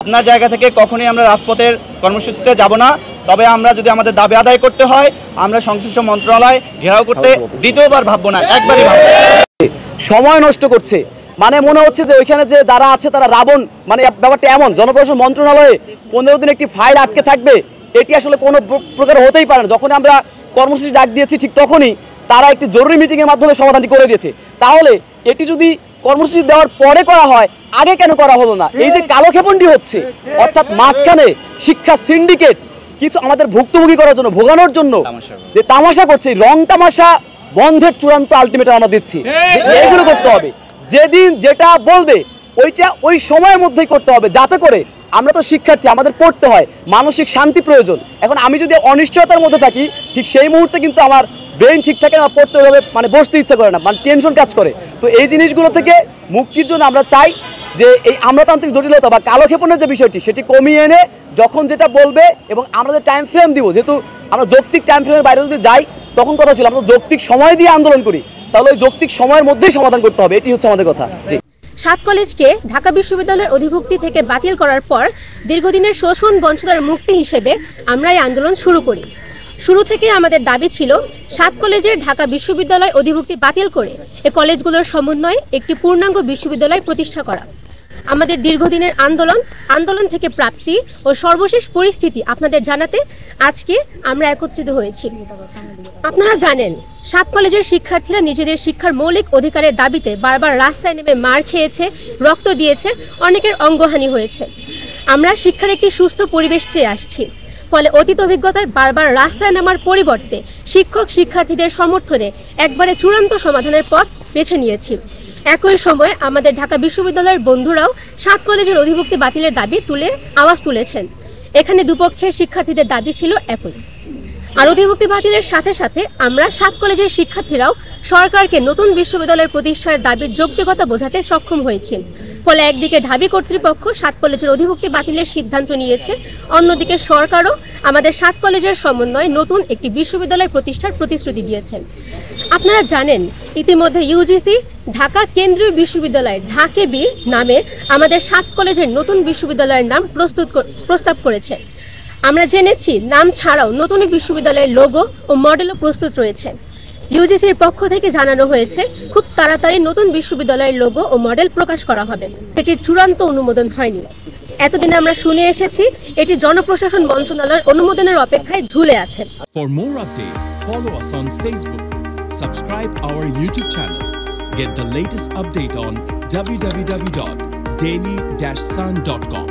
আপনার জায়গা থেকে কখনোই আমরা রাজপথের কর্মসূচিতে যাব না। তবে আমরা যদি আমাদের দাবি আদায় করতে হয় আমরা সংশ্লিষ্ট মন্ত্রণালয় ঘেরাও করতে দ্বিতীয়বার ভাববো না, একবারই ভাববো। সময় নষ্ট করছে, মানে মনে হচ্ছে যে ওইখানে যে যারা আছে তারা রাবণ, মানে ব্যাপারটা এমন জনপ্রশাসন মন্ত্রণালয়ে 15 দিন একটি ফাইল আটকে থাকবে, এটি আসলে কোনো প্রকার হতেই পারে না। যখন আমরা কর্মসূচি ডাক দিয়েছি ঠিক তখনই তারা একটি জরুরি মিটিংয়ের মাধ্যমে সমাধানটি করে দিয়েছে। তাহলে এটি যদি কর্মসূচি দেওয়ার পরে করা হয়, আগে কেন করা হলো না? এই যে কালোক্ষেপণটি হচ্ছে, অর্থাৎ মাঝখানে শিক্ষা সিন্ডিকেট কিছু আমাদের ভুক্তভোগী করার জন্য, ভোগানোর জন্য যে তামাশা করছে, রং তামাশা বন্ধের চূড়ান্ত আলটিমেটাম আমরা দিচ্ছি। এইগুলো করতে হবে, যেদিন যেটা বলবে ওইটা ওই সময়ের মধ্যেই করতে হবে, যাতে করে আমরা তো শিক্ষার্থী, আমাদের পড়তে হয়, মানসিক শান্তি প্রয়োজন। এখন আমি যদি অনিশ্চয়তার মধ্যে থাকি, ঠিক সেই মুহূর্তে কিন্তু আমার ব্রেন ঠিক থাকে না, পড়তে হবে, মানে বসতে ইচ্ছা করে না, মানে টেনশন কাজ করে। তো এই জিনিসগুলো থেকে মুক্তির জন্য আমরা চাই যে এই আমলাতান্ত্রিক জটিলতা বা কালোক্ষেপণের যে বিষয়টি সেটি কমিয়ে এনে যখন যেটা বলবে, এবং আমরা যে টাইম ফ্রেম দিব, যেহেতু আমরা যৌক্তিক টাইম ফ্রেমের বাইরে যদি যাই, তখন কথা ছিল আমরা যৌক্তিক সময় দিয়ে আন্দোলন করি, তাহলে ওই যৌক্তিক সময়ের মধ্যেই সমাধান করতে হবে। এটি হচ্ছে আমাদের কথা। জি। 7 কলেজকে ঢাকা বিশ্ববিদ্যালয়ের অধিভুক্তি থেকে বাতিল করার পর দীর্ঘদিনের শোষণ বঞ্চনার মুক্তি হিসেবে আমরা এই আন্দোলন শুরু করি। শুরু থেকে আমাদের দাবি ছিল 7 কলেজের ঢাকা বিশ্ববিদ্যালয় অধিভুক্তি বাতিল করে এই কলেজগুলোর সমন্বয়ে একটি পূর্ণাঙ্গ বিশ্ববিদ্যালয় প্রতিষ্ঠা করা। আমাদের দীর্ঘদিনের আন্দোলন থেকে প্রাপ্তি ও সর্বশেষ পরিস্থিতি আপনাদের জানাতে আজকে আমরা একত্রিত হয়েছি। আপনারা জানেন 7 কলেজের শিক্ষার্থীরা নিজেদের শিক্ষার মৌলিক অধিকারের দাবিতে বারবার রাস্তায় নেমে মার খেয়েছে, রক্ত দিয়েছে, অনেকের অঙ্গহানি হয়েছে। আমরা শিক্ষার একটি সুস্থ পরিবেশ চেয়ে আসছি। ফলে অতীত অভিজ্ঞতায় বারবার রাস্তায় নামার পরিবর্তে শিক্ষক শিক্ষার্থীদের সমর্থনে একবারে চূড়ান্ত সমাধানের পথ বেছে নিয়েছি। একই সময়ে আমাদের ঢাকা বিশ্ববিদ্যালয়ের বন্ধুরাও 7 কলেজের অধিভুক্তি বাতিলের দাবি তুলে আওয়াজ তুলেছেন। এখানে দুপক্ষের শিক্ষার্থীদের দাবি ছিল একই। আর অধিভুক্তি বাতিলের সাথে সাথে আমরা 7 কলেজের শিক্ষার্থীরাও সরকারকে নতুন বিশ্ববিদ্যালয়ের প্রতিষ্ঠার দাবির যৌক্তিকতা বোঝাতে সক্ষম হয়েছে। ফলে একদিকে ঢাবি কর্তৃপক্ষ 7 কলেজের অধিভুক্তি বাতিলের সিদ্ধান্ত নিয়েছে, অন্যদিকে সরকারও আমাদের 7 কলেজের সমন্বয়ে নতুন একটি বিশ্ববিদ্যালয় প্রতিষ্ঠার প্রতিশ্রুতি দিয়েছে। আপনারা জানেন ইতিমধ্যে ইউজিসি ঢাকা কেন্দ্রীয় বিশ্ববিদ্যালয় ঢাকেবি নামে আমাদের 7 কলেজের নতুন বিশ্ববিদ্যালয়ের নাম প্রস্তাব করেছে। আমরা জেনেছি নাম ছাড়াও নতুন বিশ্ববিদ্যালয়ের লোগো ও মডেলও প্রস্তুত রয়েছে। ইউজিসির পক্ষ থেকে জানানো হয়েছে খুব তাড়াতাড়ি নতুন বিশ্ববিদ্যালয়ের লোগো ও মডেল প্রকাশ করা হবে। এটির চূড়ান্ত অনুমোদন হয়নি। এতদিন আমরা শুনে এসেছি এটি জনপ্রশাসন মন্ত্রণালয়ের অনুমোদনের অপেক্ষায় ঝুলে আছে। For more updates, follow us on Facebook, subscribe our YouTube channel, get the latest update on www.daily-sun.com.